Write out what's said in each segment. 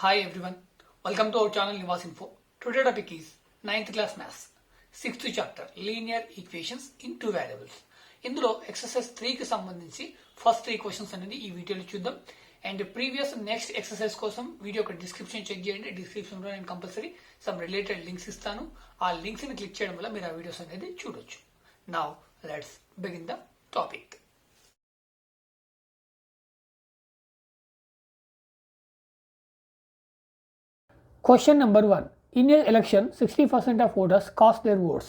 Hi everyone, welcome to our channel Nivas Info. Today topic is 9th class maths, 6th chapter linear equations in two variables. ఇందులో exercise 3 కి సంబంధించి first 3 questions అనేది ఈ వీడియోలో చూద్దాం. And previous next exercise కోసం video యొక్క description check చేయండి. డిస్క్రిప్షన్ లో నేను కంపల్సరీ సమ్ రిలేటెడ్ లింక్స్ ఇస్తాను. ఆ లింక్స్ ని క్లిక్ చేయడం వల్ల మీరు ఆ వీడియోస్ అనేది చూడొచ్చు. Now let's begin the topic. Question number 1. In an election, 60% of voters cast their votes.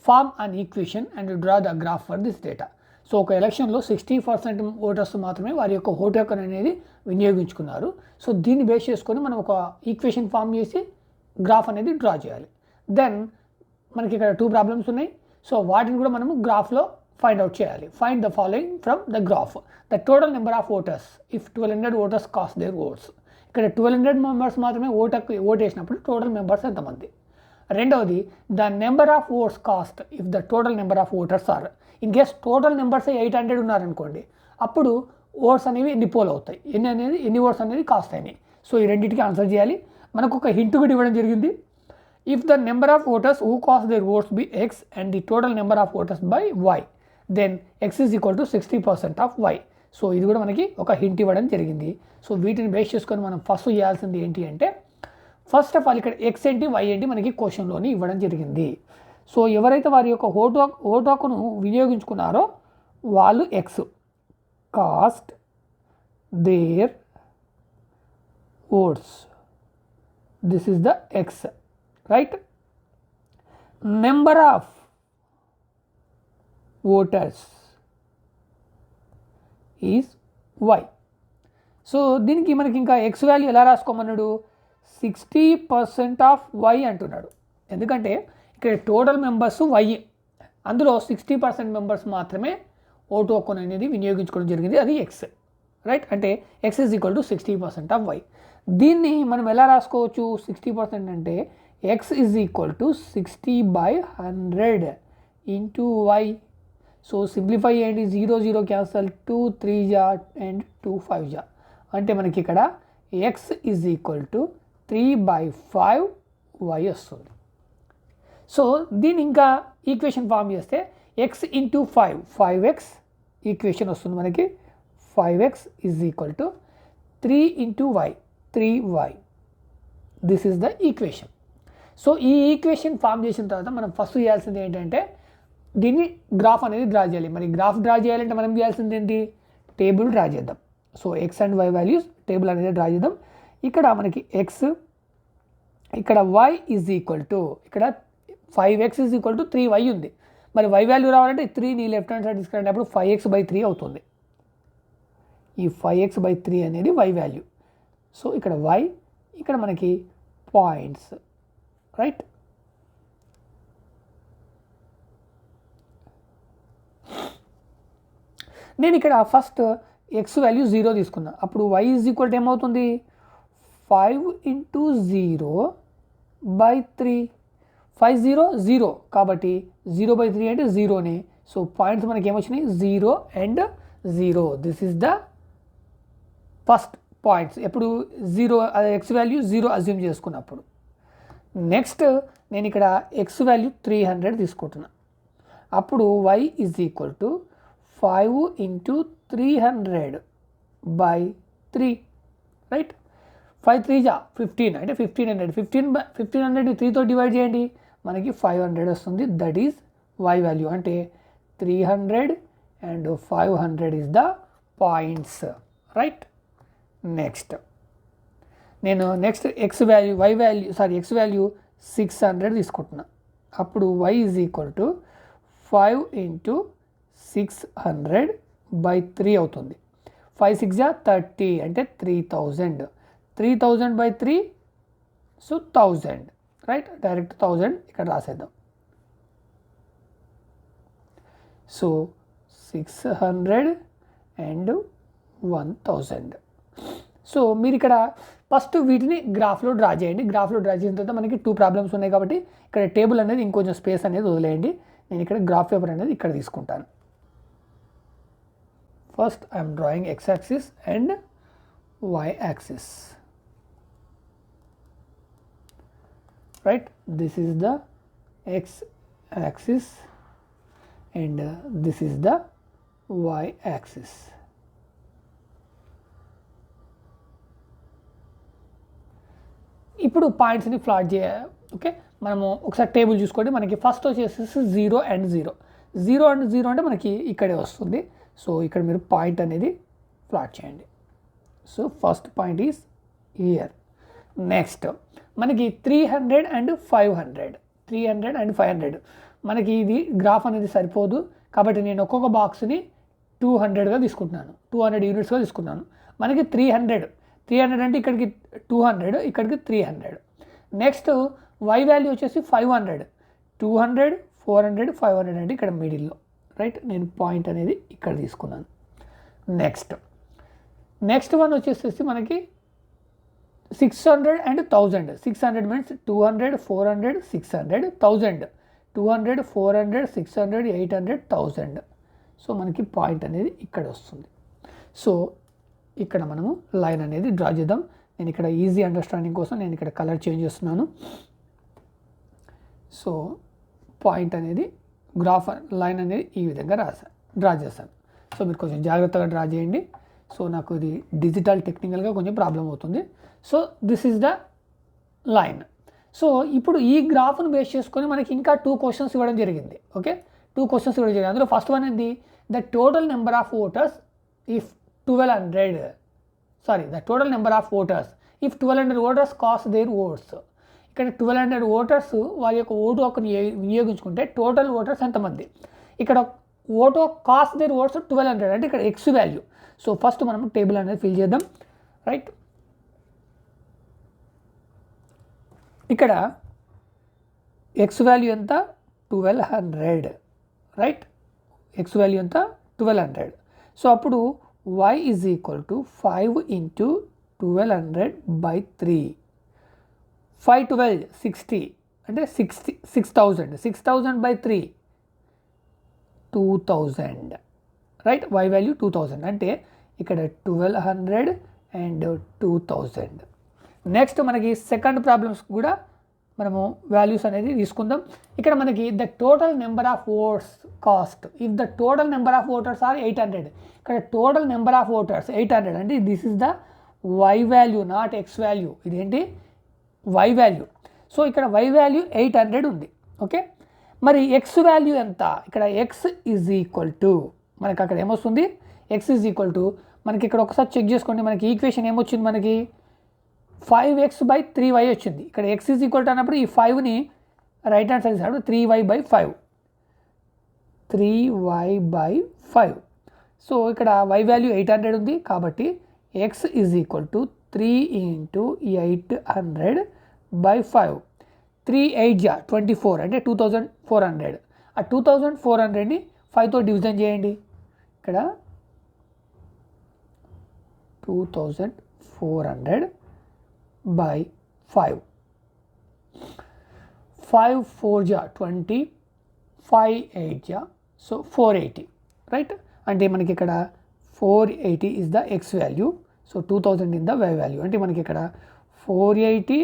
Form an equation and draw the graph for this data. So ఒక ఎలక్షన్లో 60% ఓటర్స్ మాత్రమే వారి యొక్క ఓటు హక్కును అనేది వినియోగించుకున్నారు. సో దీన్ని బేస్ చేసుకొని మనం ఒక ఈక్వేషన్ ఫామ్ చేసి గ్రాఫ్ అనేది డ్రా చేయాలి. దెన్ మనకి ఇక్కడ 2 ప్రాబ్లమ్స్ ఉన్నాయి. సో వాటిని కూడా మనము గ్రాఫ్లో ఫైండ్ అవుట్ చేయాలి. Find the following from the graph. The total number of voters if 1200 voters cost their oats. ఇక్కడ 1200 మెంబర్స్ మాత్రమే ఓటు వేసినప్పుడు టోటల్ మెంబర్స్ ఎంతమంది. రెండవది the number of votes cast if the total number of voters are. In case total numbers 800 ఉన్నారనుకోండి, అప్పుడు oats అనేవి ఎన్ని pole అవుతాయి, ఎన్ని ఓట్స్ అనేది కాస్ట్ అయినాయి. సో ఈ రెండింటికి ఆన్సర్ చేయాలి. మనకు ఒక హింట్ కూడా ఇవ్వడం జరిగింది. If the number of voters who cast their votes be X and the total number of voters by Y, then X is equal to 60% of Y. So ఇది కూడా మనకి ఒక హింట్ ఇవ్వడం జరిగింది. సో వీటిని బేస్ చేసుకొని మనం ఫస్ట్ చేయాల్సింది ఏంటి అంటే, ఫస్ట్ ఆఫ్ ఆల్ ఇక్కడ ఎక్స్ ఏంటి వై ఏంటి మనకి క్వశ్చన్లోని ఇవ్వడం జరిగింది. సో ఎవరైతే వారి యొక్క ఓటు హక్కును వినియోగించుకున్నారో వాళ్ళు X cast their votes, this is the X, right. Number of voters is Y. So దీనికి మనకి ఇంకా ఎక్స్ వాల్యూ ఎలా రాసుకోమన్నాడు, 60% ఆఫ్ వై అంటున్నాడు. ఎందుకంటే ఇక్కడ టోటల్ మెంబర్స్ వై, అందులో 60% మెంబర్స్ మాత్రమే ఓటు హక్కును అనేది వినియోగించుకోవడం జరిగింది, అది ఎక్స్, రైట్. అంటే X is equal to 60% of Y. దీన్ని మనం ఎలా రాసుకోవచ్చు, 60% అంటే X is equal to 60/100 into Y. So simplify చేయండి, 0 0 క్యాన్సల్, 2 3 జా అండ్ 2 5 జా. అంటే మనకి ఇక్కడ X is equal to 3/5 Y వస్తుంది. సో దీన్ని ఇంకా ఈక్వేషన్ ఫామ్ చేస్తే ఎక్స్ ఇంటూ 5x ఈక్వేషన్ వస్తుంది మనకి. 5x is equal to 3 into Y, 3y. This is the equation. So ఈ ఈక్వేషన్ ఫామ్ చేసిన తర్వాత మనం ఫస్ట్ చేయాల్సింది ఏంటంటే దీన్ని గ్రాఫ్ అనేది డ్రా చేయాలి. మరి గ్రాఫ్ డ్రా చేయాలంటే మనం చేయాల్సింది ఏంటి, టేబుల్ డ్రా చేద్దాం. So X and Y values table అనేది డ్రా చేద్దాం. ఇక్కడ మనకి ఎక్స్, ఇక్కడ వై ఈజ్ ఈక్వల్ టు, ఇక్కడ 5x is equal to 3y ఉంది. మరి వై వాల్యూ రావాలంటే 3ని లెఫ్ట్ హ్యాండ్ సైడ్ తీసుకురండి, అప్పుడు 5x/3 అవుతుంది. ఈ 5x/3 అనేది వై వాల్యూ. సో ఇక్కడ వై, ఇక్కడ మనకి పాయింట్స్, రైట్. నేను ఇక్కడ ఫస్ట్ ఎక్స్ వాల్యూ 0 తీసుకున్నా, అప్పుడు వై ఈజ్ ఈక్వల్ టు ఏమవుతుంది, 5 ఇంటూ 0/3. 5 0 0 కాబట్టి 0/3 అంటే 0నే. సో పాయింట్స్ మనకి ఏమొచ్చినాయి, 0 and 0. This is the first points. ఎప్పుడు 0 ఎక్స్ వాల్యూ 0 అజ్యూమ్ చేసుకున్నప్పుడు. నెక్స్ట్ నేను ఇక్కడ ఎక్స్ వాల్యూ 300 తీసుకుంటున్నా, అప్పుడు Y is equal to 5 into 300/3, right. 5 3 జా 15 అంటే 1500. 1500ని 3తో డివైడ్ చేయండి, మనకి 500 వస్తుంది. That is Y value. అంటే 300 and 500 is the points, right. Next నేను ఎక్స్ వాల్యూ 600 తీసుకుంటున్నా, అప్పుడు Y is equal to 5 into 600/3 అవుతుంది. 5 6 జా 30 అంటే 3000. 3000/3, సో 1000, రైట్. డైరెక్ట్ 1000 ఇక్కడ రాసేద్దాం. So 600 and 1000. సో మీరు ఇక్కడ ఫస్ట్ వీటిని గ్రాఫ్లో డ్రా చేయండి. గ్రాఫ్లో డ్రా చేసిన తర్వాత మనకి 2 ప్రాబ్లమ్స్ ఉన్నాయి కాబట్టి ఇక్కడ టేబుల్ అనేది ఇంకొంచెం స్పేస్ అనేది వదిలేయండి. నేను ఇక్కడ గ్రాఫ్ పేపర్ అనేది ఇక్కడ తీసుకుంటాను. First I'm drawing x axis and y axis, right? This is the x axis and this is the y axis. ఇప్పుడు పాయింట్స్ని ప్లాట్ చేయాలి. ఓకే, మనము ఒకసారి టేబుల్ చూసుకోండి. మనకి ఫస్ట్ వచ్చేసి 0 and 0, 0 and 0 అంటే మనకి ఇక్కడే వస్తుంది. సో ఇక్కడ మీరు పాయింట్ అనేది ప్లాట్ చేయండి. So first point is here. Next మనకి 300 and 500, 300 and 500 మనకి ఇది గ్రాఫ్ అనేది సరిపోదు కాబట్టి నేను ఒక్కొక్క బాక్స్ని 200గా తీసుకుంటున్నాను, 200 యూనిట్స్గా తీసుకున్నాను. మనకి 300 అంటే ఇక్కడికి 200, ఇక్కడికి 300. నెక్స్ట్ y వాల్యూ వచ్చేసి 500, 200, 400, 500 అంటే ఇక్కడ మిడిల్లో, రైట్? నేను పాయింట్ అనేది ఇక్కడ తీసుకున్నాను. నెక్స్ట్ వన్ వచ్చేసి మనకి 600 and 1000. 600 మీన్స్ 200, 400, 600, 1000, 200, 400, 600, 800, 1000. సో మనకి పాయింట్ అనేది ఇక్కడ వస్తుంది. సో ఇక్కడ మనము లైన్ అనేది డ్రా చేద్దాం. నేను ఇక్కడ ఈజీ అండర్స్టాండింగ్ కోసం నేను ఇక్కడ కలర్ చేంజ్ చేస్తున్నాను. సో పాయింట్ అనేది గ్రాఫ్ లైన్ అనేది ఈ విధంగా డ్రా చేస్తాను. సో మీరు కొంచెం జాగ్రత్తగా డ్రా చేయండి. సో నాకు ఇది డిజిటల్ టెక్నికల్గా కొంచెం ప్రాబ్లం అవుతుంది. So this is the line. So ఇప్పుడు ఈ గ్రాఫ్ను బేస్ చేసుకొని మనకి ఇంకా 2 క్వశ్చన్స్ ఇవ్వడం జరిగింది. ఓకే, 2 క్వశ్చన్స్ ఇవ్వడం జరిగింది. అందులో ఫస్ట్ వన్ ఏంటి? The total number of voters if 1200 voters cost their oats. ఇక్కడ 1200 ఓటర్స్ వారి యొక్క ఓటు హక్కుని వినియోగించుకుంటే టోటల్ ఓటర్స్ ఎంతమంది? ఇక్కడ ఓటు కాస్ట్ దేర్ ఓట్స్ 1200 అంటే ఇక్కడ ఎక్స్ వాల్యూ. సో ఫస్ట్ మనం టేబుల్ అనేది ఫిల్ చేద్దాం, రైట్? ఇక్కడ ఎక్స్ వాల్యూ ఎంత? 1200, రైట్? ఎక్స్ వాల్యూ ఎంత? 1200. సో అప్పుడు y is equal to 5 into 1200/3. 5 12 60 అంటే 6000. 6000/3 2000, రైట్? y వాల్యూ 2000 అంటే ఇక్కడ 1200 and 2000. నెక్స్ట్ మనకి సెకండ్ ప్రాబ్లమ్స్ కూడా మనము వాల్యూస్ అనేది తీసుకుందాం. ఇక్కడ మనకి the total number of votes cast if the total number of voters are 800. ఇక్కడ టోటల్ నెంబర్ ఆఫ్ ఓటర్స్ 800 అంటే this is the y value, not x value. ఇదేంటి? y value. సో ఇక్కడ y వాల్యూ 800 ఉంది. Okay, మరి x value ఎంత? ఇక్కడ x is equal to మనకి అక్కడ ఏమొస్తుంది? x ఈజ్ ఈక్వల్ టు మనకి ఇక్కడ ఒకసారి చెక్ చేసుకోండి. మనకి ఈక్వేషన్ ఏమొచ్చింది? మనకి 5x/3y వచ్చింది. ఇక్కడ x ఈజ్ ఈక్వల్ టు అన్నప్పుడు ఈ 5ని right hand side side 3y/5, 3y/5. So ఇక్కడ y వాల్యూ 800 ఉంది కాబట్టి x is equal to 3 into 800/5. 3 8 24 అంటే 2400. ఆ 2400ని 5తో డివిజన్ చేయండి. ఇక్కడ 2400/5. 5 4 20, 5 8 సో 480, రైట్? అంటే మనకి ఇక్కడ 480 is the X value. So 2000 in the y value. అంటే మనకి ఇక్కడ 480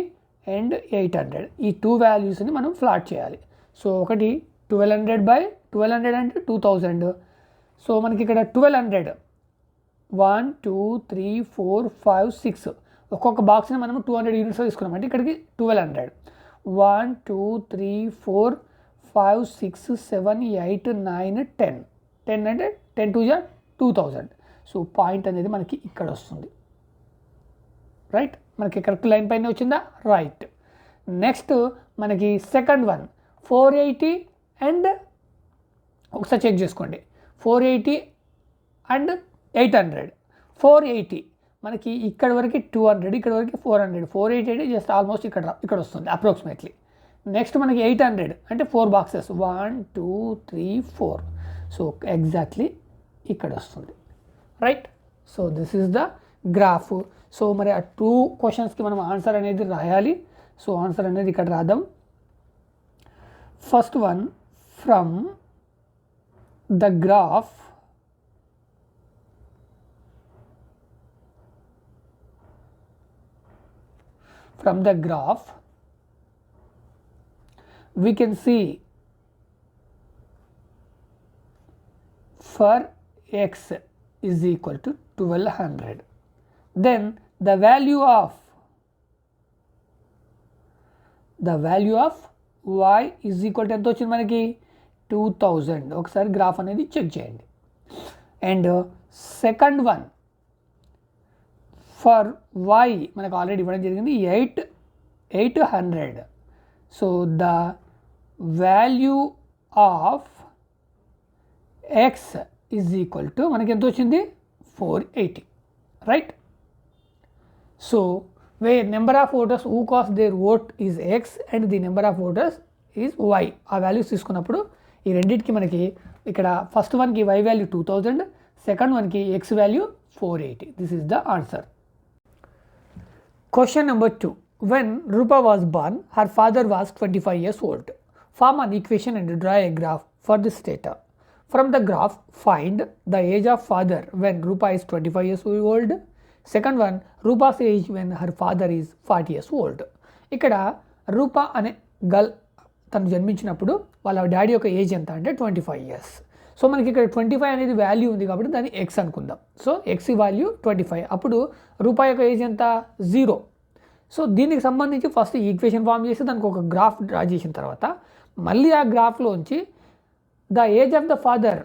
and 800 ఈ 2 వాల్యూస్ని మనం ప్లాట్ చేయాలి. సో ఒకటి 1200/1200 అంటే 2000. సో మనకి ఇక్కడ 1200 1 2 3 4 5 6 ఒక్కొక్క బాక్స్ని మనం 200 యూనిట్స్లో తీసుకున్నాం అంటే ఇక్కడికి 1200. 1 2 3 4 5 6 7 8 9 10. 10 అంటే 10 2 2000. సో పాయింట్ అనేది మనకి ఇక్కడ వస్తుంది, రైట్? మనకి కరెక్ట్ లైన్ పైన వచ్చిందా? రైట్. నెక్స్ట్ మనకి సెకండ్ వన్ 480 అండ్ ఒకసారి చెక్ చేసుకోండి. 480 అండ్ 800. 480 మనకి ఇక్కడ వరకు 200, ఇక్కడ వరకు 400. 480 అంటే జస్ట్ ఆల్మోస్ట్ ఇక్కడ వస్తుంది అప్రాక్సిమేట్లీ. నెక్స్ట్ మనకి 800 అంటే 4 బాక్సెస్ 1 2 3 4. సో ఎగ్జాక్ట్లీ ఇక్కడ వస్తుంది, right? So this is the graph. So మరి ఆ 2 క్వశ్చన్స్కి మనం ఆన్సర్ అనేది రాయాలి. సో ఆన్సర్ అనేది ఇక్కడ రాద్దాం. First one, from the graph from the graph we can see for x is equal to 1200, then the value of y is equal to ఎంత వచ్చింది మనకి 2000. ఒకసారి గ్రాఫ్ అనేది చెక్ చేయండి. And second one for y మనకు already ఇవ్వడం జరిగింది 800. So the value of x is equal to మనకి ఎంత వచ్చింది 480, right. So where number of voters who cast their vote is x and the number of voters is y. ఆ values తీసుకున్నప్పుడు ఈ రెండింటికి మనకి ఇక్కడ ఫస్ట్ వన్కి y వాల్యూ 2000, సెకండ్ వన్కి x value 480. This is the answer. Question number 2. When Rupa was born, her father was 25 years old. Form an equation and draw a graph for this data. From the graph, find the age of father when Rupa is 25 years old. Second one, Rupa's age when her father is 40 years old. ఇక్కడ రూప అనే girl తను జన్మించినప్పుడు వాళ్ళ daddy యొక్క age ఎంత అంటే 25 years. So మనకి ఇక్కడ 25 అనేది వాల్యూ ఉంది కాబట్టి దాన్ని x అనుకుందాం. So x value 25. అప్పుడు రూపా యొక్క ఏజ్ ఎంత 0. సో దీనికి సంబంధించి ఫస్ట్ ఈక్వేషన్ ఫామ్ చేసి దానికి ఒక గ్రాఫ్ డ్రా చేసిన తర్వాత మళ్ళీ ఆ గ్రాఫ్లోంచి the age of the father,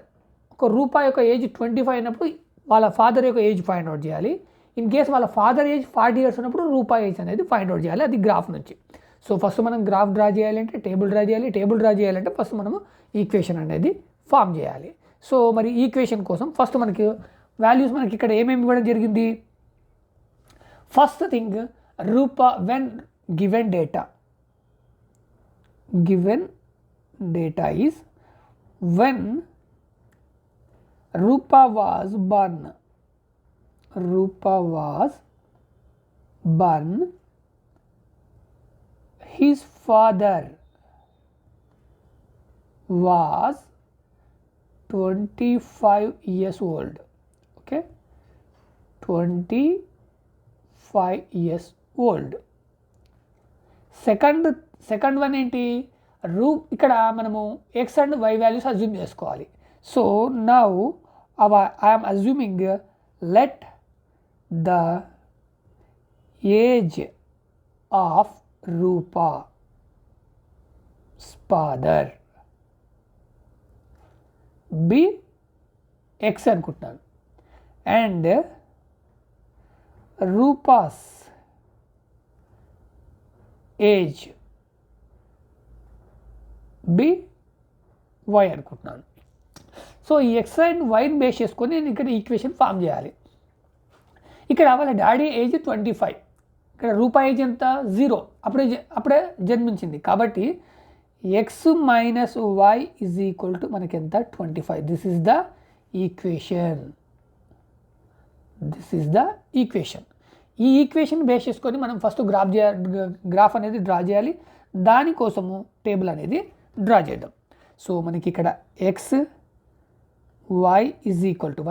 ఒక రూపా యొక్క ఏజ్ 25 అయినప్పుడు వాళ్ళ ఫాదర్ యొక్క ఏజ్ ఫైండ్ అవుట్ చేయాలి. ఇన్ కేస్ వాళ్ళ ఫాదర్ ఏజ్ 40 years ఉన్నప్పుడు రూపా ఏజ్ అనేది ఫైండ్ అవుట్ చేయాలి, అది గ్రాఫ్ నుంచి. సో ఫస్ట్ మనం గ్రాఫ్ డ్రా చేయాలంటే టేబుల్ డ్రా చేయాలి, టేబుల్ డ్రా చేయాలంటే ఫస్ట్ మనము ఈక్వేషన్ అనేది ఫామ్ చేయాలి. సో మరి ఈక్వేషన్ కోసం ఫస్ట్ మనకి వాల్యూస్ మనకి ఇక్కడ ఏమేమి ఇవ్వడం జరిగింది. First thing Rupa when given data is when Rupa was born, his father was 25 years old. Okay, 25 years old. Second one ఏంటి, ఇక్కడ మనము X and Y values assume చేసుకోవాలి. So now I'm assuming let the age of Rupa's father be x అనుకుంటున్నాను and Rupa's age be y అనుకుంటున్నాను. So ఈ X and వైని base చేసుకొని నేను ఇక్కడ ఈక్వేషన్ ఫామ్ చేయాలి. ఇక్కడ వాళ్ళ డాడీ ఏజ్ 25, ఇక్కడ రూపా ఏజ్ ఎంత 0, అప్పుడే జన్మించింది కాబట్టి X minus Y is equal to మనకి ఎంత 25. This is the equation. ఈ ఈక్వేషన్ బేస్ చేసుకొని మనం ఫస్ట్ గ్రాఫ్ అనేది డ్రా చేయాలి. దానికోసము టేబుల్ అనేది డ్రా చేద్దాం. సో మనకి ఇక్కడ X y is equal to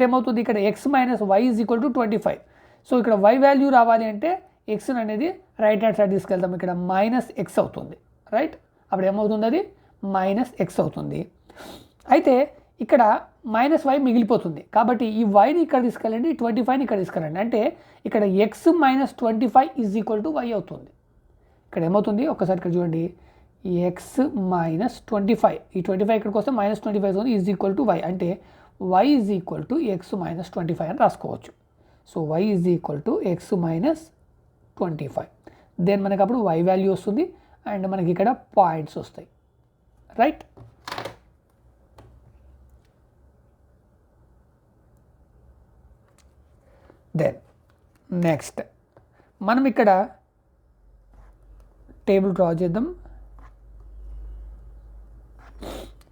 ఏమవుతుంది, ఇక్కడ x minus Y is equal to 25. So ఇక్కడ y వాల్యూ రావాలి అంటే x అనేది రైట్ హ్యాండ్ సైడ్ తీసుకెళ్తాం, ఇక్కడ మైనస్ ఎక్స్ అవుతుంది, రైట్. అప్పుడు ఏమవుతుంది, అది మైనస్ ఎక్స్ అవుతుంది. అయితే ఇక్కడ మైనస్ వై మిగిలిపోతుంది కాబట్టి ఈ వైని ఇక్కడ తీసుకెళ్ళండి, 25ని ఇక్కడ తీసుకెళ్ళండి. అంటే ఇక్కడ x minus 25 is equal to Y అవుతుంది. ఇక్కడ ఏమవుతుంది ఒకసారి ఇక్కడ చూడండి, ఎక్స్ మైనస్ 25, ఈ 25 ఇక్కడికి వస్తే మైనస్ 25 అవుతుంది, ఈజ్ ఈక్వల్ టు వై. అంటే Y is equal to X minus 25 అని రాసుకోవచ్చు. So Y is equal to X minus 25. Then మనకి అప్పుడు వై వాల్యూ వస్తుంది అండ్ మనకి ఇక్కడ పాయింట్స్ వస్తాయి, రైట్. దెన్ నెక్స్ట్ మనం ఇక్కడ టేబుల్ డ్రా చేద్దాం,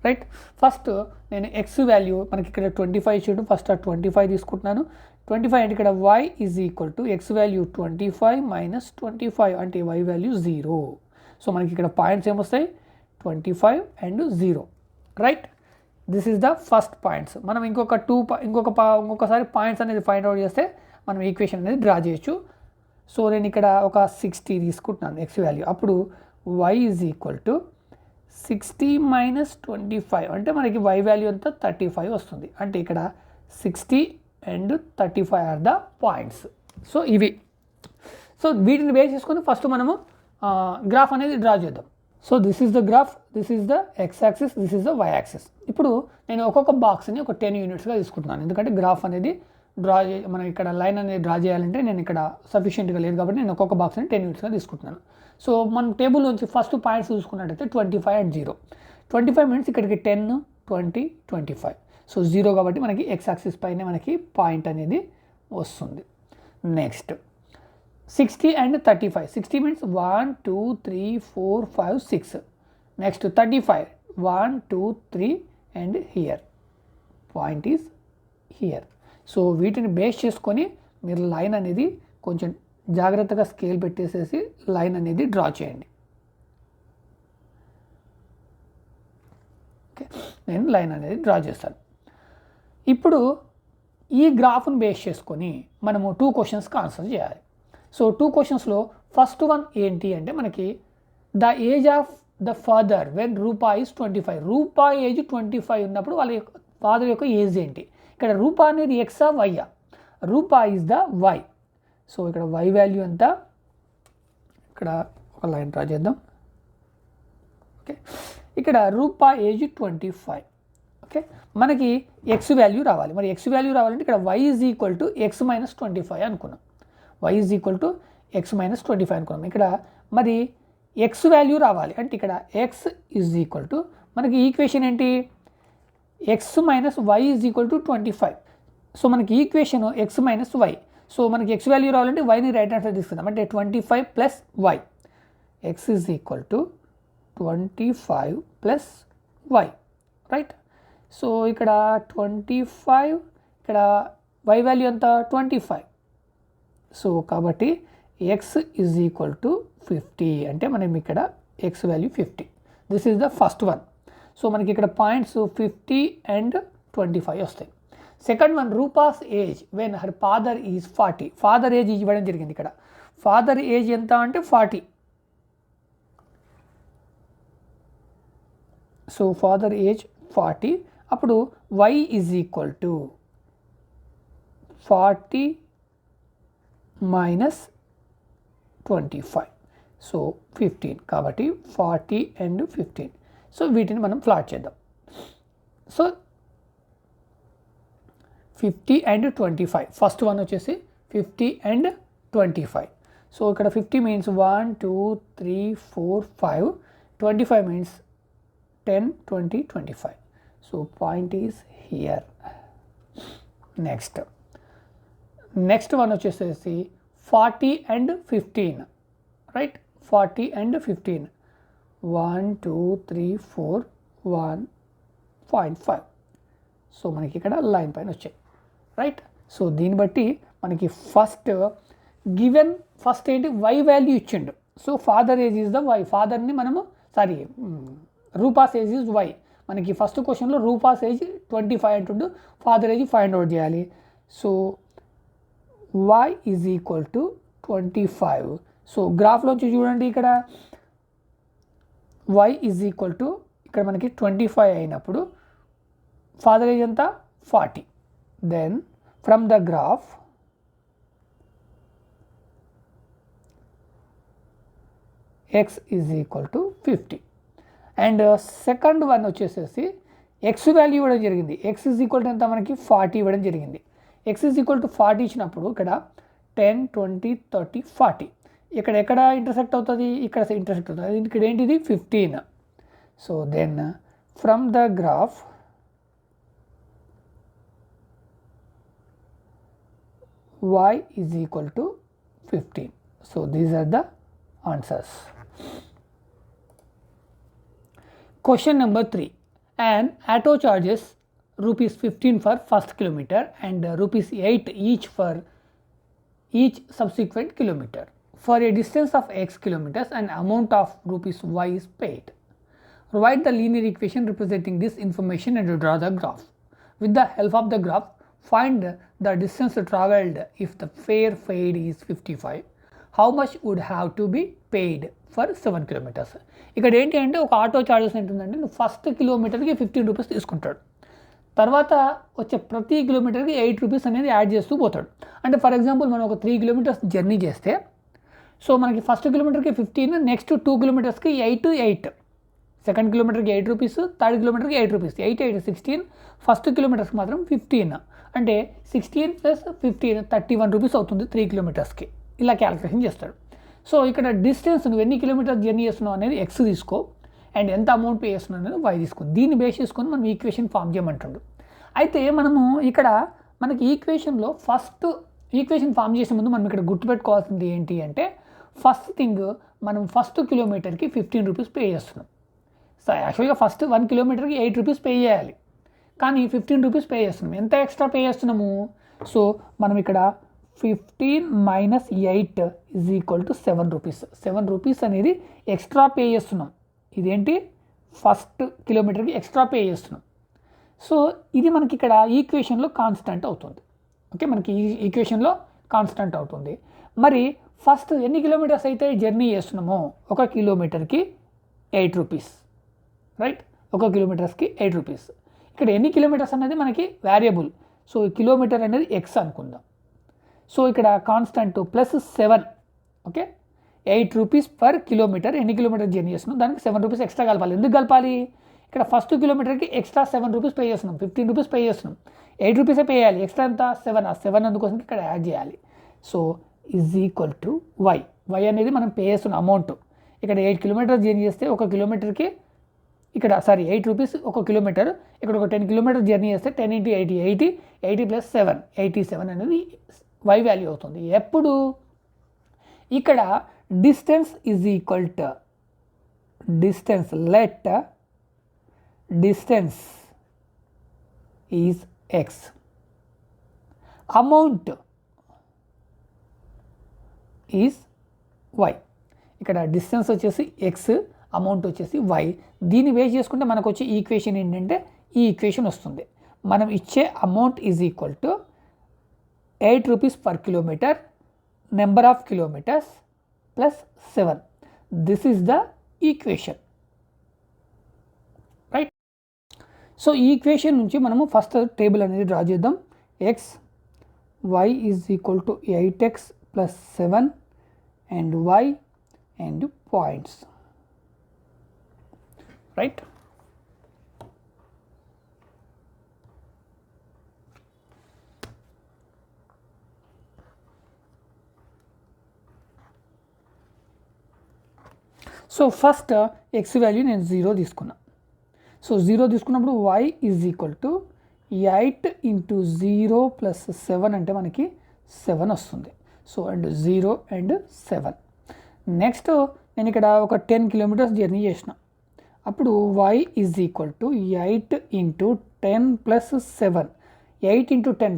రైట్. ఫస్ట్ నేను ఎక్స్ వాల్యూ మనకి ఇక్కడ 25 ఇచ్చాడు, ఫస్ట్ ఆ 25 తీసుకుంటున్నాను. 25 అంటే ఇక్కడ y is equal to X value 25 minus 25 అంటే y వాల్యూ 0. సో మనకి ఇక్కడ పాయింట్స్ ఏమొస్తాయి 25 and 0, right. This is the first points. మనం ఇంకొకసారి పాయింట్స్ అనేది ఫైండ్ అవుట్ చేస్తే మనం ఈక్వేషన్ అనేది డ్రా చేయొచ్చు. సో నేను ఇక్కడ ఒక 60 తీసుకుంటున్నాను ఎక్స్ వాల్యూ. అప్పుడు y is equal to 60 minus 25 అంటే మనకి y వాల్యూ అంతా 35 వస్తుంది. అంటే ఇక్కడ 60 and 35 are the points. So ఇవి. సో వీటిని బేస్ చేసుకొని ఫస్ట్ మనము గ్రాఫ్ అనేది డ్రా చేద్దాం. So this is the graph, this is the X axis, this is the Y axis. ఇప్పుడు నేను ఒక్కొక్క బాక్స్ని ఒక 10 యూనిట్స్గా తీసుకుంటున్నాను. ఎందుకంటే గ్రాఫ్ అనేది మనం ఇక్కడ లైన్ అనేది డ్రా చేయాలంటే నేను ఇక్కడ సఫిషియెంట్గా లేదు కాబట్టి నేను ఒక్కొక్క బాక్స్ని 10 యూనిట్స్గా తీసుకుంటున్నాను. సో మనం టేబుల్ నుంచి ఫస్ట్ పాయింట్స్ చూసుకున్నట్టయితే 25 అండ్ 0. 25 మీన్స్ ఇక్కడికి 10, 20, 25. సో 0 కాబట్టి మనకి ఎక్స్ యాక్సిస్ పైన మనకి పాయింట్ అనేది వస్తుంది. Next 60 and 35. 60 means 1, 2, 3, 4, 5, 6. Next 35. 1, 2, 3 and here. Point is here. So వీటిని బేస్ చేసుకొని మీరు లైన్ అనేది కొంచెం జాగ్రత్తగా స్కేల్ పెట్టేసేసి లైన్ అనేది డ్రా చేయండి. ఓకే, నేను లైన్ అనేది డ్రా చేస్తాను. ఇప్పుడు ఈ గ్రాఫ్ను బేస్ చేసుకొని మనము 2 క్వశ్చన్స్కి ఆన్సర్ చేయాలి. సో 2 క్వశ్చన్స్లో ఫస్ట్ వన్ ఏంటి అంటే మనకి the age of the father when Rupa is 25. Rupa age 25 ఉన్నప్పుడు వాళ్ళ యొక్క ఫాదర్ యొక్క ఏజ్ ఏంటి? ఇక్కడ రూపా అనేది ఎక్సా వైయా? Rupa is the Y. So ఇక్కడ వై వాల్యూ ఎంత? ఇక్కడ ఒక లైన్ డ్రా చేద్దాం. ఓకే, ఇక్కడ రూపా ఏజ్ 25. ఓకే, మనకి ఎక్స్ వాల్యూ రావాలి. మరి ఎక్స్ వాల్యూ రావాలంటే ఇక్కడ Y is equal to X minus 25 అనుకున్నాం. y is equal to X minus 25 అనుకున్నాం. ఇక్కడ మరి ఎక్స్ వాల్యూ రావాలి అంటే ఇక్కడ ఎక్స్ ఈజ్ ఈక్వల్ టు మనకి ఈక్వేషన్ ఏంటి? X minus Y is equal to 25. So మనకి equation X minus Y. So మనకి ఎక్స్ వాల్యూ రావాలంటే వైని రైట్ హ్యాండ్ సైడ్ తీసుకుందాం. అంటే 25 plus Y. X is equal to 25 plus Y, right? So ఇక్కడ 25, ఇక్కడ వై వాల్యూ ఎంత? 25. సో కాబట్టి ఎక్స్ ఈజ్ ఈక్వల్ టు 50 అంటే మనం ఇక్కడ X value 50. This is the first one. So మనకి ఇక్కడ పాయింట్స్ 50 అండ్ 25 వస్తాయి. Second one Rupa's age when her father is 40. Father age ఇవ్వడం జరిగింది. ఇక్కడ ఫాదర్ ఏజ్ ఎంత అంటే 40. సో ఫాదర్ ఏజ్ 40. అప్పుడు Y is equal to 40 minus 25. So 15 కాబట్టి 40 అండ్ 15. సో వీటిని మనం ప్లాట్ చేద్దాం. So 50 and 25. ఫస్ట్ వన్ వచ్చేసి 50 అండ్ 25. సో ఇక్కడ 50 means 1, 2, 3, 4, 5. 25 means 10, 20, 25. So point is here. Next one వచ్చేసేసి 40 అండ్ 15, రైట్? 40 అండ్ 15. 1, 2, 3, 4, 1.5. సో మనకి ఇక్కడ లైన్ పైన వచ్చాయి, రైట్? సో దీన్ని బట్టి మనకి ఫస్ట్ ఏంటి? వై వాల్యూ ఇచ్చిండు. So father age is the Y. ఫాదర్ని మనము రూపాస్ ఏజ్ ఈజ్ వై. మనకి ఫస్ట్ క్వశ్చన్లో రూపాస్ ఏజ్ 25 అంటుండు, ఫాదర్ ఏజ్ ఫైండ్ అవుట్ చేయాలి. So y is equal to 25. So గ్రాఫ్లోంచి చూడండి, ఇక్కడ y ఈజ్ ఈక్వల్ టు ఇక్కడ మనకి 25 అయినప్పుడు ఫాదర్ ఏజ్ ఎంత? 40. Then from the graph x is equal to 50. And second one వచ్చేసేసి ఎక్స్ వాల్యూ ఇవ్వడం జరిగింది. ఎక్స్ ఈజ్ ఈక్వల్ టు ఎంత? మనకి 40 ఇవ్వడం జరిగింది. ఎక్స్ ఈజ్ ఈక్వల్ టు 40 ఇచ్చినప్పుడు ఇక్కడ 10, 20, 30, 40 ఎక్కడ ఇంటర్సెక్ట్ అవుతుంది? ఇక్కడ ఇంటర్సెక్ట్ అవుతుంది. ఇక్కడ ఏంటిది? 15. So then from the graph y is equal to 15. So these are the answers. Question number 3. An auto charges rupees 15 for first kilometer and rupees 8 each for each subsequent kilometer. For a distance of x kilometers, an amount of rupees y is paid. Write the linear equation representing this information and draw the graph. With the help of the graph, find the distance traveled if the fare paid is 55, how much would have to be paid for 7 kilometres. ఇక్కడ ఏంటి అంటే ఒక auto charges ఏంటంటే నువ్వు first కిలోమీటర్కి 15 rupees తీసుకుంటాడు, తర్వాత వచ్చే ప్రతి కిలోమీటర్కి 8 రూపీస్ అనేది యాడ్ చేస్తూ పోతాడు. అంటే ఫర్ ఎగ్జాంపుల్ మనం ఒక 3 కిలోమీటర్స్ జర్నీ చేస్తే సో మనకి ఫస్ట్ కిలోమీటర్కి 15, నెక్స్ట్ 2 కిలోమీటర్స్కి 8, సెకండ్ కిలోమీటర్కి 8 రూపీస్, థర్డ్ కిలోమీటర్కి 8 రూపీస్, 8, 16, ఫస్ట్ కిలోమీటర్స్కి మాత్రం 15, అంటే 16 + 15 31 రూపీస్ అవుతుంది 3 కిలోమీటర్స్కి. ఇలా క్యాలిక్యులేషన్ చేస్తాడు. సో ఇక్కడ డిస్టెన్స్ నువ్వు ఎన్ని కిలోమీటర్స్ జర్నీ చేస్తున్నావు అనేది ఎక్స్ తీసుకో, అండ్ ఎంత అమౌంట్ పే చేస్తున్నావు అనేది వై తీసుకో. దీన్ని బేస్ చేసుకొని మనం ఈక్వేషన్ ఫామ్ చేయమంటాడు. అయితే మనము ఇక్కడ మనకి ఈక్వేషన్లో ఫస్ట్ ఈక్వేషన్ ఫామ్ చేసే ముందు మనం ఇక్కడ గుర్తుపెట్టుకోవాల్సింది ఏంటి అంటే ఫస్ట్ థింగ్ మనం ఫస్ట్ కిలోమీటర్కి 15 రూపీస్ పే చేస్తున్నాం. సో యాక్చువల్గా ఫస్ట్ 1 కిలోమీటర్కి 8 రూపీస్ పే చేయాలి, కానీ 15 రూపీస్ పే చేస్తున్నాం. ఎంత ఎక్స్ట్రా పే చేస్తున్నాము? సో మనం ఇక్కడ 15 - 8 = 7 రూపీస్. 7 రూపీస్ అనేది ఎక్స్ట్రా పే చేస్తున్నాం. ఇదేంటి ఫస్ట్ కిలోమీటర్కి ఎక్స్ట్రా పే చేస్తున్నాం. సో ఇది మనకి ఇక్కడ ఈక్వేషన్లో కాన్స్టెంట్ అవుతుంది. ఓకే, మనకి ఈ ఈక్వేషన్లో కాన్స్టెంట్ అవుతుంది. మరి ఫస్ట్ ఎన్ని కిలోమీటర్స్ అయితే జర్నీ చేస్తున్నామో 1 కిలోమీటర్కి 8 రూపీస్, రైట్? 1 కిలోమీటర్స్కి 8 రూపీస్. ఇక్కడ ఎన్ని కిలోమీటర్స్ అనేది మనకి వేరియబుల్, సో కిలోమీటర్ అనేది ఎక్స్ అనుకుందాం. సో ఇక్కడ constant +7, okay, 8 rupees per kilometre. ఎన్ని కిలోమీటర్ జర్నీ చేస్తున్నాం దానికి 7 రూపీస్ ఎక్స్ట్రా కలపాలి. ఎందుకు కలపాలి? ఇక్కడ ఫస్ట్ కిలోమీటర్కి ఎక్స్ట్రా 7 రూపీస్ పే చేస్తున్నాం, 15 రూపీస్ పే చేస్తున్నాం, 8 రూపీసే పే చేయాలి, ఎక్స్ట్రా ఎంత 7. ఆ 7 అందుకోసం ఇక్కడ యాడ్ చేయాలి. So = why. వై అనేది మనం పే చేస్తున్న అమౌంట్. ఇక్కడ 8 కిలోమీటర్స్ జర్నీ చేస్తే 1 కిలోమీటర్కి ఇక్కడ 8 రూపీస్ 1 కిలోమీటర్. ఇక్కడ ఒక 10 కిలోమీటర్ జర్నీ చేస్తే 10 × 80, 80 + 7, 87 అనేది వై వాల్యూ అవుతుంది. ఎప్పుడు ఇక్కడ distance = distance, let distance is X, amount is Y. ఇక్కడ డిస్టెన్స్ వచ్చేసి ఎక్స్, అమౌంట్ వచ్చేసి వై. దీన్ని బేస్ చేసుకుంటే మనకు వచ్చే ఈక్వేషన్ ఏంటంటే ఈ ఈక్వేషన్ వస్తుంది. మనం ఇచ్చే amount = 8 rupees per kilometre, number of kilometres +7. This is the equation, right? So ఈ ఈక్వేషన్ నుంచి మనము ఫస్ట్ టేబుల్ అనేది డ్రా చేద్దాం. X Y = 8x + 7 and Y and points, right? So first X value నేను 0 తీసుకున్నా. సో 0 తీసుకున్నప్పుడు y = 8 × 0 + 7 అంటే మనకి 7 వస్తుంది. So and 0 and 7. నెక్స్ట్ నేను ఇక్కడ ఒక 10 కిలోమీటర్స్ జర్నీ చేసిన, అప్పుడు y = 8 × 10 + 7. 8 × 10,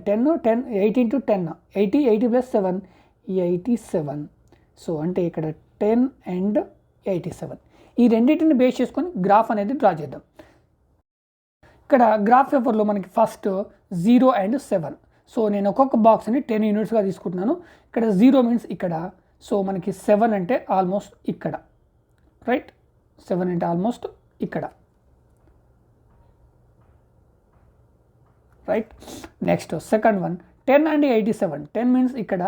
10, 8 × 10, 80, 80 + 7, 87. సో అంటే ఇక్కడ 10 అండ్ 87. ఈ రెండింటిని బేస్ చేసుకొని గ్రాఫ్ అనేది డ్రా చేద్దాం. ఇక్కడ గ్రాఫ్ పేపర్లో మనకి ఫస్ట్ 0 అండ్ 7. సో నేను ఒక్కొక్క బాక్స్ని 10 యూనిట్స్గా తీసుకుంటున్నాను. ఇక్కడ 0 మీన్స్ ఇక్కడ, సో మనకి 7 అంటే ఆల్మోస్ట్ ఇక్కడ, రైట్? 7 అంటే ఆల్మోస్ట్ ఇక్కడ, right? Next second one 10 and 87. 10 means ఇక్కడ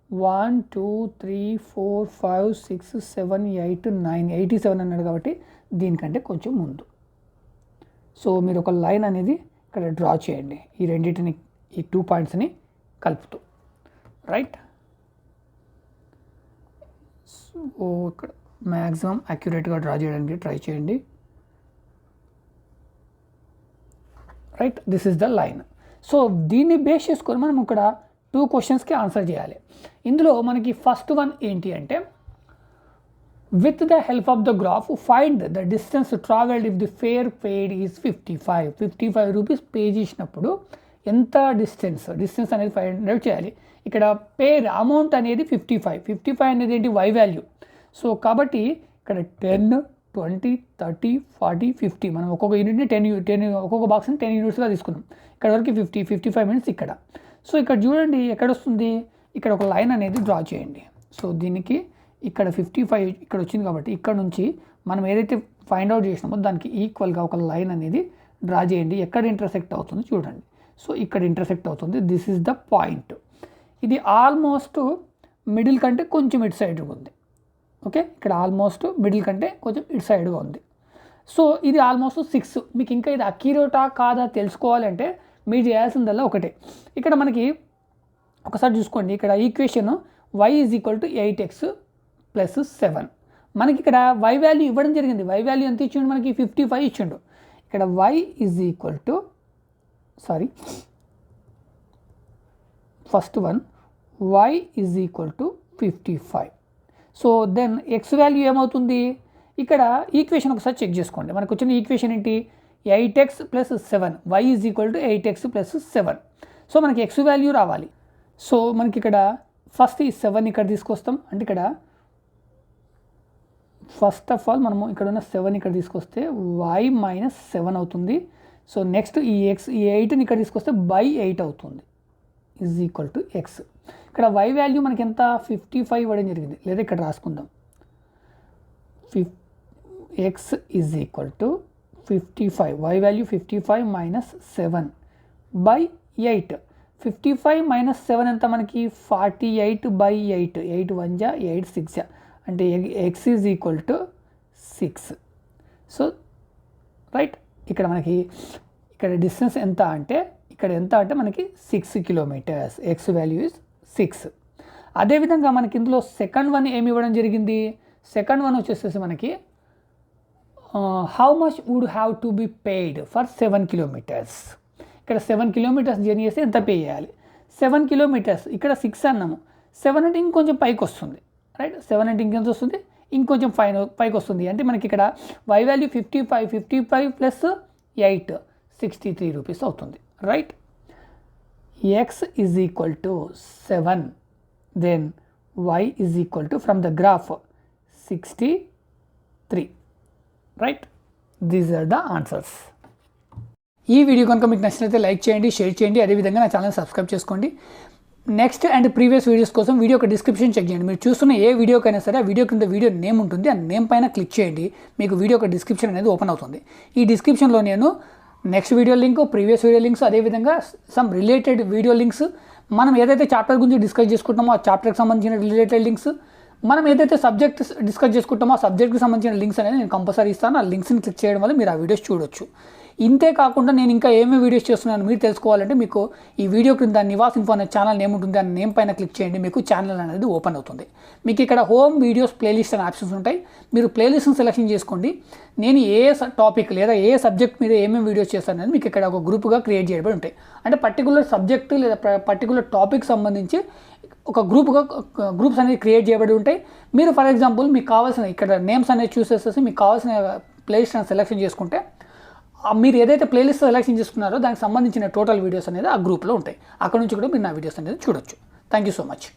1 2 3 4 5 6 7 8 9, 87 అన్నాడు కాబట్టి దీనికంటే కొంచెం ముందు. సో మీరు ఒక లైన్ అనేది ఇక్కడ డ్రా చేయండి, ఈ రెండింటిని, ఈ 2 పాయింట్స్ని కలుపుతూ, రైట్? సో ఇక్కడ మ్యాక్సిమం అక్యురేట్గా డ్రా చేయడానికి ట్రై చేయండి, right? This is the line. So దీన్ని బేస్ చేసుకొని మనం ఇక్కడ 2 క్వశ్చన్స్కి ఆన్సర్ చేయాలి. ఇందులో మనకి ఫస్ట్ వన్ ఏంటి అంటే with the help of the graph find the distance travelled if the fair paid is 55 rupees pay చేసినప్పుడు ఎంత డిస్టెన్స్ అనేది 500 చేయాలి. ఇక్కడ పేర్ అమౌంట్ అనేది 55 అనేది ఏంటి? Y value. సో కాబట్టి ఇక్కడ 10, 20, 30, 40, 50 మనం ఒక్కొక్క యూనిట్ని 10 ఒక్కొక్క బాక్స్ని 10 యూనిట్స్గా తీసుకున్నాం. ఇక్కడ వరకు 55 మినిట్స్ ఇక్కడ. సో ఇక్కడ చూడండి ఎక్కడ వస్తుంది, ఇక్కడ ఒక లైన్ అనేది డ్రా చేయండి. సో దీనికి ఇక్కడ 55 ఇక్కడ వచ్చింది కాబట్టి ఇక్కడ నుంచి మనం ఏదైతే ఫైండ్ అవుట్ చేసినామో దానికి ఈక్వల్గా ఒక లైన్ అనేది డ్రా చేయండి. ఎక్కడ ఇంటర్సెక్ట్ అవుతుంది చూడండి. సో ఇక్కడ ఇంటర్సెక్ట్ అవుతుంది. This is the point. ఇది ఆల్మోస్ట్ మిడిల్ కంటే కొంచెం ఇటు సైడ్గా ఉంది. ఓకే, ఇక్కడ ఆల్మోస్ట్ మిడిల్ కంటే కొంచెం ఇటు సైడ్గా ఉంది. సో ఇది ఆల్మోస్ట్ 6. మీకు ఇంకా ఇది అక్యురేటా కాదా తెలుసుకోవాలంటే మీరు చేయాల్సిందల్లా ఒకటే. ఇక్కడ మనకి ఒకసారి చూసుకోండి, ఇక్కడ equation y is equal to 8x plus 7. మనకి ఇక్కడ y వాల్యూ ఇవ్వడం జరిగింది. y వాల్యూ ఎంత ఇచ్చిండు మనకి 55 ఇచ్చిండు. ఇక్కడ y is equal to first one y is equal to 55. So then x value ఏమవుతుంది? ఇక్కడ ఈక్వేషన్ ఒకసారి చెక్ చేసుకోండి. మనకు వచ్చిన ఈక్వేషన్ ఏంటి? 8x plus 7, y is equal to 8x plus 7. So మనకి x వాల్యూ రావాలి. సో మనకి ఇక్కడ ఫస్ట్ ఈ 7 ఇక్కడ తీసుకొస్తాం. అంటే ఇక్కడ ఫస్ట్ ఆఫ్ ఆల్ మనము ఇక్కడ ఉన్న 7 ఇక్కడ తీసుకొస్తే y మైనస్ 7 అవుతుంది. సో నెక్స్ట్ ఈ ఈ 8ని ఇక్కడ తీసుకొస్తే బై 8 అవుతుంది ఈజ్ ఈక్వల్ టు x. ఇక్కడ y వాల్యూ మనకి ఎంత 55 ఇవ్వడం జరిగింది. లేదా ఇక్కడ రాసుకుందాం, x is equal to 55, y value 55 minus 7 by 8. 55 minus 7 ఎంత మనకి 48 బై 8. 8 1 జా 8 6 జా అంటే x is equal to 6. So right, ఇక్కడ మనకి ఇక్కడ డిస్టెన్స్ ఎంత అంటే మనకి 6 కిలోమీటర్స్. x value is 6. అదేవిధంగా మనకి ఇందులో సెకండ్ వన్ ఏమి ఇవ్వడం జరిగింది? సెకండ్ వన్ వచ్చేసేసి మనకి how much would have to be paid for 7 kilometres. ఇక్కడ 7 కిలోమీటర్స్ జర్నీ చేస్తే ఎంత పే చేయాలి? 7 కిలోమీటర్స్ ఇక్కడ 6 అన్నాము. 7 అంటే ఇంకొంచెం పైకి వస్తుంది, రైట్? 7 అంటే ఇంకెంత వస్తుంది? ఇంకొంచెం పైకి వస్తుంది. అంటే మనకి ఇక్కడ y వాల్యూ 55 ప్లస్ 8 63 రూపీస్ అవుతుంది, right? x is equal to 7, then y is equal to from the graph 63, right? These are the answers. ఈ వీడియో కనుక మీకు నచ్చినట్లయితే లైక్ చేయండి, షేర్ చేయండి. అదేవిధంగా నా ఛానల్ సబ్స్క్రైబ్ చేసుకోండి. నెక్స్ట్ అండ్ ప్రీవియస్ వీడియోస్ కోసం వీడియో యొక్క డిస్క్రిప్షన్ చెక్ చేయండి. మీరు చూస్తున్న ఏ వీడియోకైనా సరే ఆ వీడియో కింద వీడియో నేమ్ ఉంటుంది. ఆ నేమ్ పైన క్లిక్ చేయండి, మీకు వీడియో యొక్క డిస్క్రిప్షన్ అనేది ఓపెన్ అవుతుంది. ఈ డిస్క్రిప్షన్లో నేను next video link, previous video links, అదేవిధంగా సమ్ రిలేటెడ్ వీడియో లింక్స్, మనం ఏదైతే చాప్టర్ గురించి డిస్కస్ చేసుకుంటామో ఆ చాప్టర్కి సంబంధించిన రిలేటెడ్ లింక్స్, మనం ఏదైతే సబ్జెక్ట్ డిస్కస్ చేసుకుంటామో ఆ సబ్జెక్ట్కి సంబంధించిన లింక్స్ అనేది నేను కంపల్సరీ ఇస్తాను. ఆ లింక్స్ని క్లిక్ చేయడం వల్ల మీరు ఆ వీడియోస్ చూడొచ్చు. ఇంతే కాకుండా నేను ఇంకా ఏమేమి వీడియోస్ చేస్తున్నాను మీరు తెలుసుకోవాలంటే మీకు ఈ వీడియో క్రింద నివాస్ ఇన్ఫో అనే ఛానల్ నేమ్ ఉంటుంది. ఆ నేమ్ పైన క్లిక్ చేయండి, మీకు ఛానల్ అనేది ఓపెన్ అవుతుంది. మీకు ఇక్కడ హోమ్ వీడియోస్ ప్లేలిస్ట్ అనే ఆప్షన్స్ ఉంటాయి. మీరు ప్లేలిస్ట్ని సెలెక్షన్ చేసుకోండి. నేను ఏ టాపిక్ లేదా ఏ సబ్జెక్ట్ మీద ఏమేమి వీడియోస్ చేస్తాను అనేది మీకు ఇక్కడ ఒక గ్రూప్గా క్రియేట్ చేయబడి ఉంటాయి. అంటే పర్టికులర్ సబ్జెక్ట్ లేదా పర్టికులర్ టాపిక్ సంబంధించి ఒక గ్రూప్స్ అనేది క్రియేట్ చేయబడి ఉంటాయి. మీరు ఫర్ ఎగ్జాంపుల్ మీకు కావాల్సిన ఇక్కడ నేమ్స్ అనేది చూస్ చేసేసి మీకు కావాల్సిన ప్లేలిస్ట్ అనేది సెలెక్షన్ చేసుకుంటే మీరు ఏదైతే ప్లేలిస్ట్ సెలెక్షన్ చేసుకున్నారో దానికి సంబంధించిన టోటల్ వీడియోస్ అనేది ఆ గ్రూప్లో ఉంటాయి. అక్కడ నుంచి కూడా మీరు నా వీడియోస్ అనేది చూడొచ్చు. Thank you so much.